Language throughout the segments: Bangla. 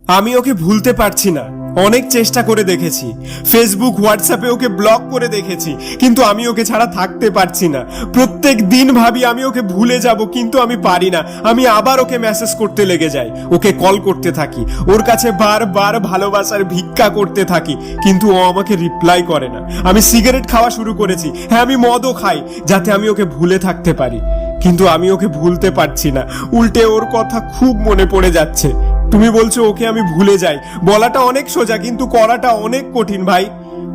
আমি ওকে ভুলতে পারছি না। অনেক চেষ্টা করে দেখেছি, ফেসবুক হোয়াটসঅ্যাপে ওকে ব্লক করে দেখেছি, কিন্তু আমি ওকে ছাড়া থাকতে পারছি না। প্রত্যেক দিন ভাবি আমি ওকে ভুলে যাব, কিন্তু আমি পারি না। আমি আবার ওকে মেসেজ করতে লেগে যাই, ওকে কল করতে থাকি, ওর কাছে বারবার ভালোবাসার ভিক্ষা করতে থাকি, কিন্তু ও আমাকে রিপ্লাই করে না। আমি সিগারেট খাওয়া শুরু করেছি, হ্যাঁ আমি মদও খাই, যাতে আমি ওকে ভুলে থাকতে পারি, কিন্তু আমি ওকে ভুলতে পারছি না। উল্টে ওর কথা খুব মনে পড়ে যাচ্ছে। তুমি বলছো ওকে আমি ভুলে যাই, বলাটা অনেক সোজা কিন্তু করাটা অনেক কঠিন ভাই।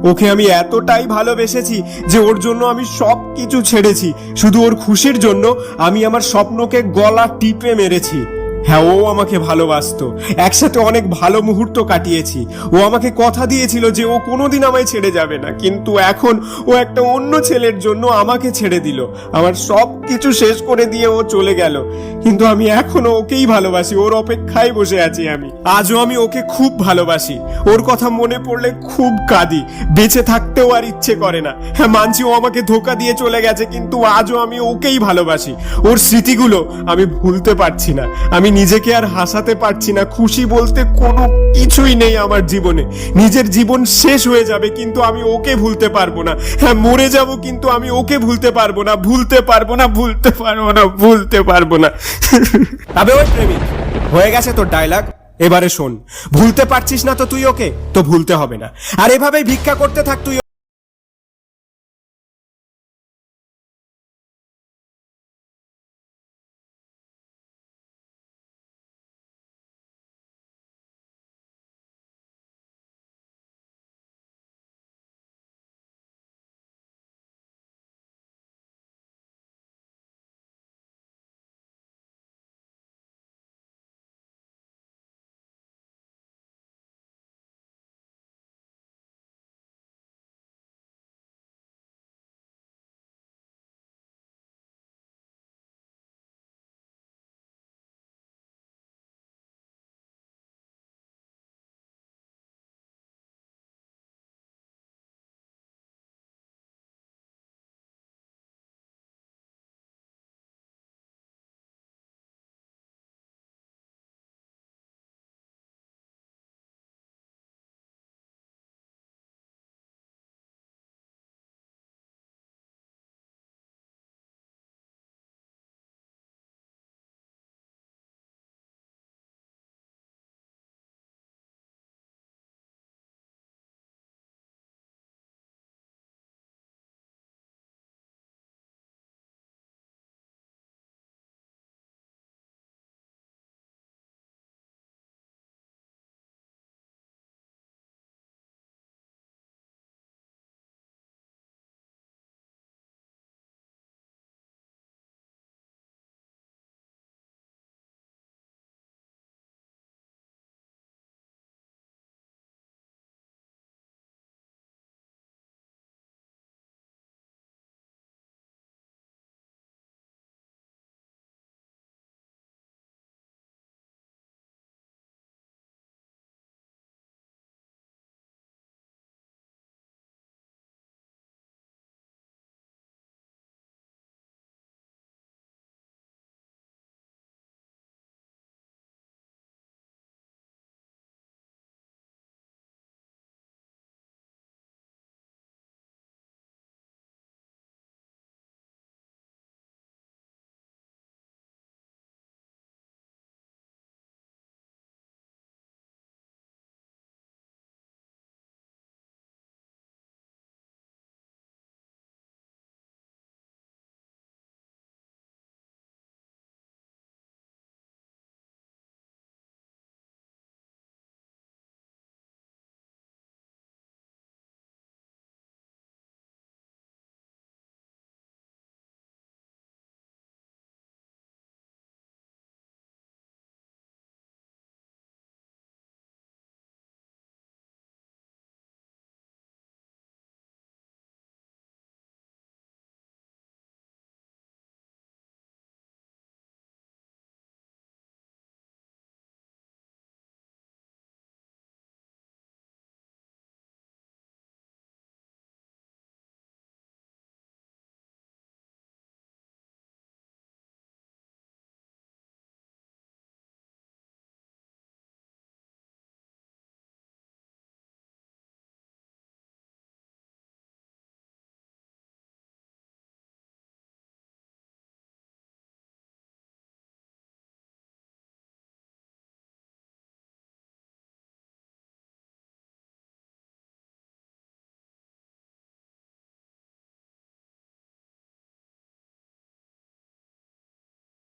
ওকে আমি এতটাই ভালোবেসেছি যে ওর জন্য আমি সব কিছু ছেড়েছি, শুধু ওর খুশির জন্য আমি আমার স্বপ্নকে গলা টিপে মেরেছি। হ্যাঁ, ও আমাকে ভালোবাসতো, একসাথে অনেক ভালো মুহূর্ত কাটিয়েছি। ও আমাকে কথা দিয়েছিল যে ও কোনোদিন আমায় ছেড়ে যাবে না, কিন্তু এখন ও একটা অন্য ছেলের জন্য আমাকে ছেড়ে দিল। আমার সব কিছু শেষ করে দিয়ে ও চলে গেল, কিন্তু আমি এখনো ওকেই ভালোবাসি, ওর অপেক্ষায় বসে আছি আমি। আজও আমি ওকে খুব ভালোবাসি, ওর কথা মনে পড়লে খুব কাঁদি, বেঁচে থাকতেও আর ইচ্ছে করে না। হ্যাঁ মানছি ও আমাকে ধোকা দিয়ে চলে গেছে, কিন্তু আজও আমি ওকেই ভালোবাসি। ওর স্মৃতিগুলো আমি ভুলতে পারছি না, আমি নিজেকে আর হাসাতে পারছি না। খুশি বলতে কোনো কিছুই নেই আমার জীবনে। নিজের জীবন শেষ হয়ে যাবে, কিন্তু আমি ওকে ভুলতে পারবো না। হ্যাঁ মরে যাব, কিন্তু আমি ওকে ভুলতে পারবো না, ভুলতে পারবো না, ভুলতে পারবো না, ভুলতে পারবো না। তবে ওই প্রেমিক, হয়ে গেছে তোর ডায়লগ, এবারে শোন। ভুলতে পারছিস না তো তুই ওকে, তো ভুলতে হবে না। আর এভাবেই ভিক্ষা করতে থাক তুই।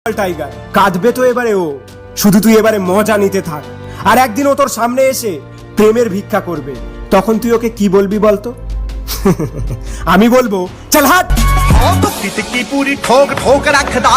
টাইগার, কাঁদবে তো এবারে ও, শুধু তুই এবারে মজা নিতে থাক। আর একদিন ও তোর সামনে এসে প্রেমের ভিক্ষা করবে, তখন তুই ওকে কি বলবি বলতো? আমি বলবো, চল হাট। की पूरी ठोक ठोक रखदा